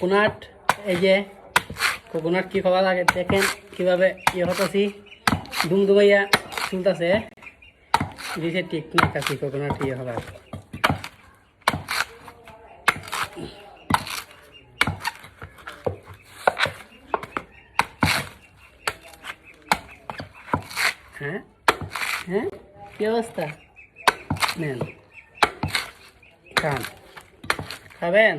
Coconut, এই যে coconut কি খাওয়া লাগে দেখেন কিভাবে ইয়ে হতাছি, দুমদুমাইয়া চুলতাছে। দিছে টেকনিক আছে কোকোনাট ইয়ে হবার। হ্যাঁ হ্যাঁ, কি অবস্থা? নেন খান, খাবেন?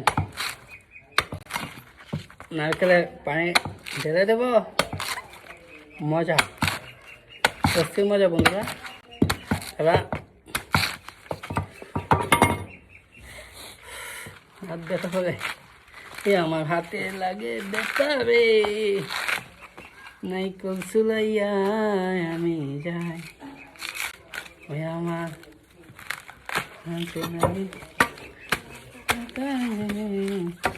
নারকেলের পানি ঢেলে দেব, মজা, সত্যি মজা বন্ধুরা। এবার হাত ব্যথা হবে, এ আমার হাতে লাগে ব্যথা রে, নাই কল সুলাইয়া আমি যাই, ওই আমার হাতে লাগে ব্যথা রে।